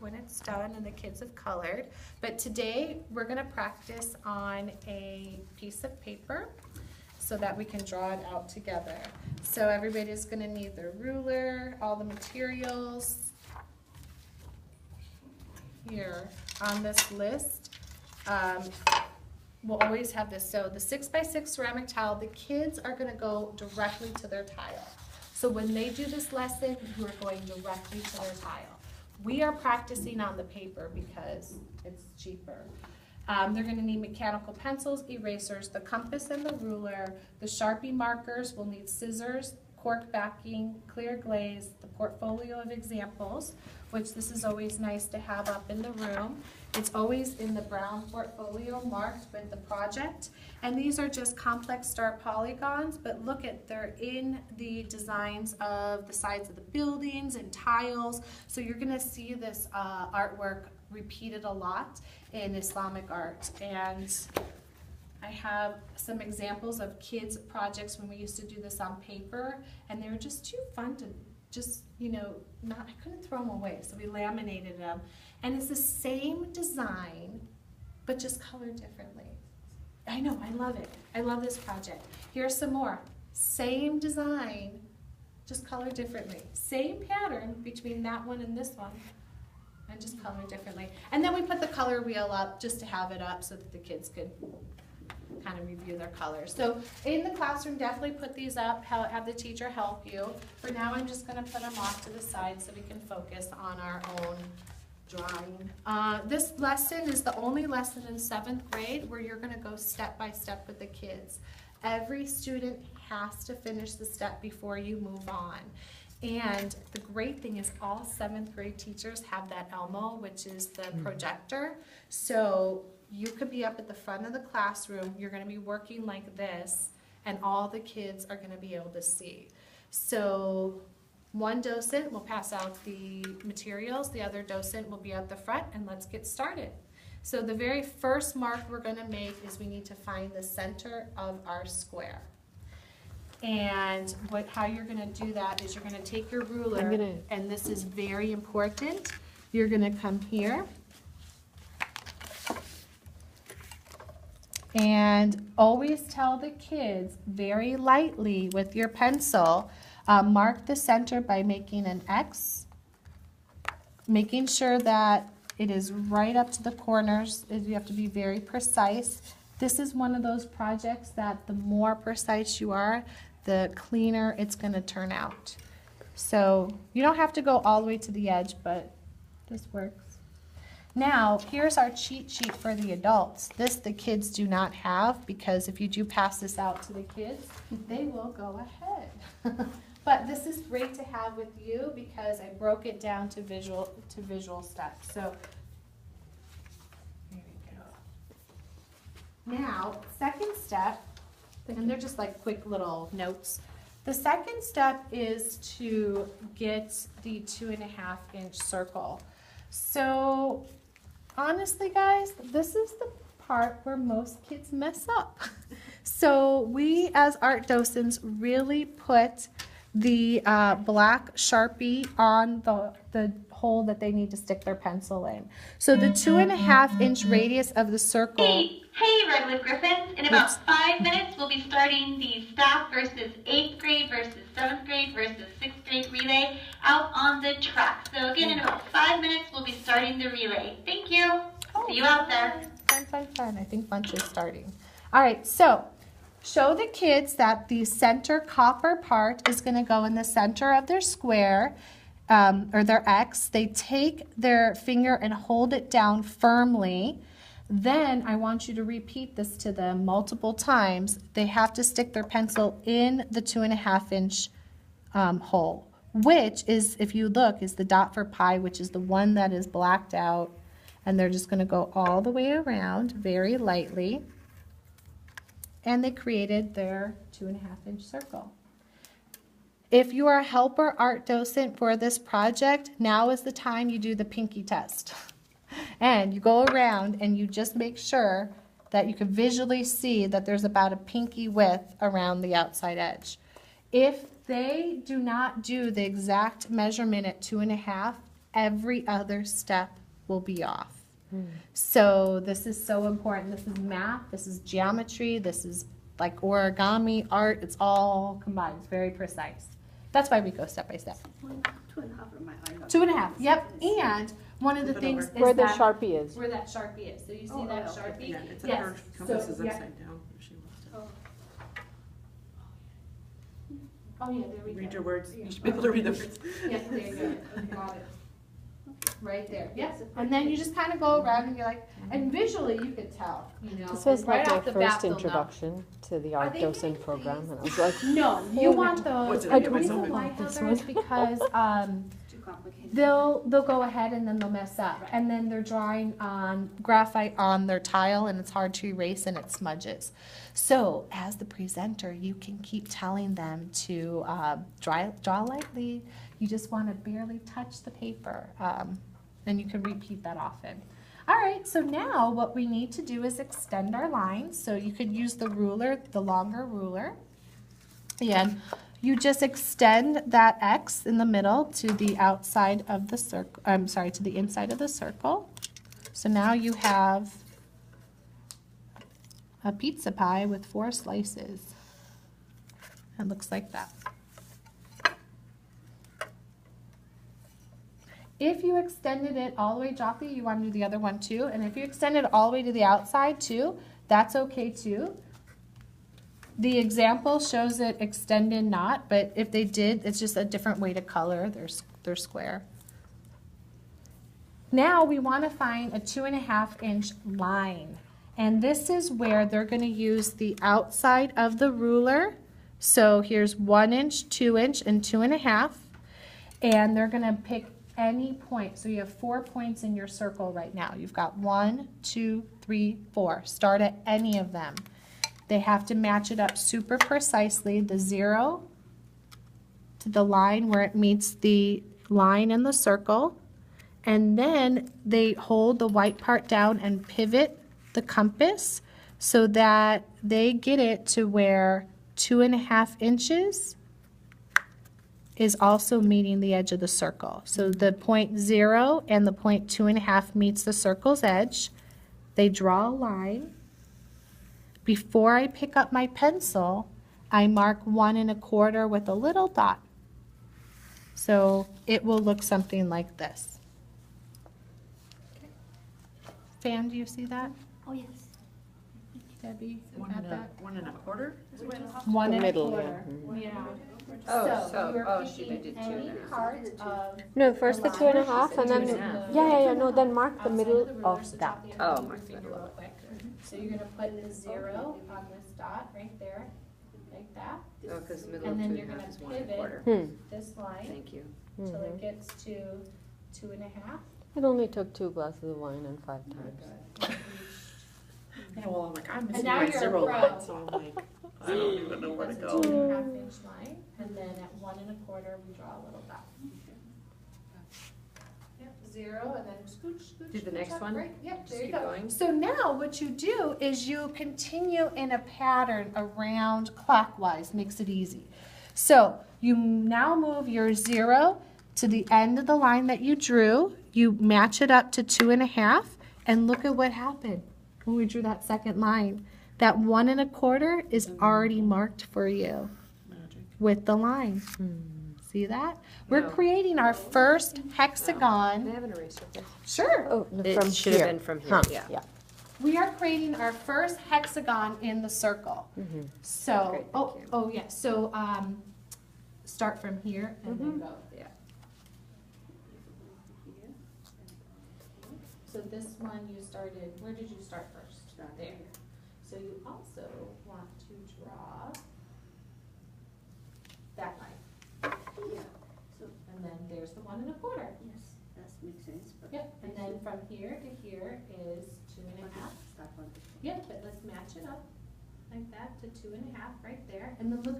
when it's done and the kids have colored. But today we're going to practice on a piece of paper so that we can draw it out together. So everybody's going to need their ruler, all the materials here on this list. We'll always have this. So the 6x6 ceramic tile, the kids are going to go directly to their tile. So when they do this lesson, you are going directly to their tile. We are practicing on the paper because it's cheaper. They're going to need mechanical pencils, erasers, the compass and the ruler, the Sharpie markers. We'll need scissors, cork backing, clear glaze, the portfolio of examples, which this is always nice to have up in the room. It's always in the brown portfolio marked with the project. And these are just complex star polygons, but look at, they're in the designs of the sides of the buildings and tiles. So you're gonna see this artwork repeated a lot in Islamic art. And I have some examples of kids' projects when we used to do this on paper, and they were just too fun to just, you know, I couldn't throw them away, so we laminated them. And it's the same design, but just colored differently. I know, I love it. I love this project. Here's some more. Same design, just colored differently. Same pattern between that one and this one, and just colored differently. And then we put the color wheel up just to have it up so that the kids could kind of review their colors. So in the classroom, definitely put these up, have the teacher help you. For now, I'm just going to put them off to the side so we can focus on our own drawing. This lesson is the only lesson in 7th grade where you're going to go step by step with the kids. Every student has to finish the step before you move on. And the great thing is all 7th grade teachers have that Elmo, which is the projector. So you could be up at the front of the classroom, you're going to be working like this, and all the kids are going to be able to see. So one docent will pass out the materials, the other docent will be at the front, and let's get started. So the very first mark we're going to make is we need to find the center of our square. And how you're going to do that is you're going to take your ruler, and this is very important. You're going to come here. And always tell the kids very lightly with your pencil, mark the center by making an X, making sure that it is right up to the corners. You have to be very precise. This is one of those projects that the more precise you are, the cleaner it's going to turn out. So you don't have to go all the way to the edge, but this works. Now, here's our cheat sheet for the adults. This the kids do not have, because if you do pass this out to the kids, they will go ahead. But this is great to have with you because I broke it down to visual steps. So here we go. Now, second step, and they're just like quick little notes. The second step is to get the 2.5-inch circle. So honestly, guys, this is the part where most kids mess up. So we as art docents really put the black Sharpie on the hole that they need to stick their pencil in. So the 2.5-inch radius of the circle. Hey, Redwood Griffins. In about 5 minutes, we'll be starting the staff versus 8th grade versus 7th grade versus 6th grade relay out on the track. So again, in about 5 minutes, we'll be starting the relay. Thank you. See you out there. Fun. I think lunch is starting. All right, so show the kids that the center copper part is going to go in the center of their square or their X. They take their finger and hold it down firmly. Then I want you to repeat this to them multiple times. They have to stick their pencil in the 2.5-inch hole, which is, if you look, is the dot for pi, which is the one that is blacked out. And they're just going to go all the way around very lightly. And they created their 2.5-inch circle. If you are a helper art docent for this project, now is the time you do the pinky test. And you go around and you just make sure that you can visually see that there's about a pinky width around the outside edge. If they do not do the exact measurement at 2.5, every other step will be off. So this is so important. This is math, this is geometry, this is like origami, art, it's all combined. It's very precise. That's why we go step by step. 2.5 in my eye. 2.5, yep. And one of the things is Where the that Sharpie is. where that Sharpie is. So you see Oh, that okay. Sharpie? Yeah, it's Yes. her compass is So, yeah. upside down. If she wants to. Oh yeah, there we go. Read your words. Yeah. You should be able to read the words. Yes, there you go. Got it. Right there. Yes. And then you just kind of go around and you're like, and visually you could tell, you know. This was right like my off the bat, first they'll know. introduction to the Are art they docent big, program, please? and I was like, No, you want those. What's it? The Yeah, what's reason it? why, This Heather, is one? because Too complicated. they'll go ahead and then they'll mess up, and then they're drawing on graphite on their tile, and it's hard to erase and it smudges. So as the presenter, you can keep telling them to draw lightly. You just want to barely touch the paper, and you can repeat that often. All right, so now what we need to do is extend our lines. So you could use the ruler, the longer ruler, and you just extend that X in the middle to the outside of the circle, I'm sorry, to the inside of the circle. So now you have a pizza pie with 4 slices. It looks like that. If you extended it all the way, Joffy, you want to do the other one too. And if you extend it all the way to the outside too, that's okay too. The example shows it extended not, but if they did, it's just a different way to color their square. Now we want to find a 2.5-inch line. And this is where they're going to use the outside of the ruler. So here's 1 inch, 2 inch, and 2.5. And they're going to pick any point. So you have 4 points in your circle right now. You've got 1, 2, 3, 4. Start at any of them. They have to match it up super precisely. The 0 to the line where it meets the line in the circle. And then they hold the white part down and pivot the compass so that they get it to where 2.5 inches is also meeting the edge of the circle. So the point 0 and the point 2.5 meets the circle's edge. They draw a line. Before I pick up my pencil, I mark 1 1/4 with a little dot. So it will look something like this. Fan, do you see that? Oh, yes. Debbie, you 1 got1/4. that? 1 1/4. 1 The middle, 1/4. yeah. Yeah. Oh, you are oh, she picking did any 2.5. part of No, first the 2.5, and then 2.5. yeah, no, then mark the outside middle of the ruler, of so that. drop the Oh, end of mark your the finger middle real of quick. So you're gonna put the 0 on this dot right there, like that. Oh, because middle And of then 2.5 you're gonna is 1 pivot. 1/4. This line Thank you. till it gets to 2.5. It only took 2 glasses of wine and 5 times. Yeah, well, I'm like, I'm missing now my you're a 0 pro. line, so I'm like, I don't even know where to That's a go. 2.5-inch line, and then at 1 1/4 we draw a little dot. Yep, 0, and then scooch, scooch. Do the scooch next up, one? right? Yep, Just there you keep go. going? So now what you do is you continue in a pattern around clockwise, makes it easy. So you now move your 0 to the end of the line that you drew. You match it up to 2.5, and look at what happened when we drew that second line. That 1 1/4 is already marked for you Magic. with the line. See that? We're No. creating our first Can I hexagon. have an eraser, please? Sure. Oh, no, It from should have here. been from here, Huh, yeah. yeah. We are creating our first hexagon in the circle. So, Great, thank oh, you. oh yeah. So, start from here and then go. Yeah. So this one you started. Where did you start first? There. So you also want to draw that line, Yeah. So, and then there's the 1 1/4. yes, that makes sense. But Yep. And then from here to here is 2.5. Start on this one. Yep. But let's match it up like that to 2.5 right there, and then look at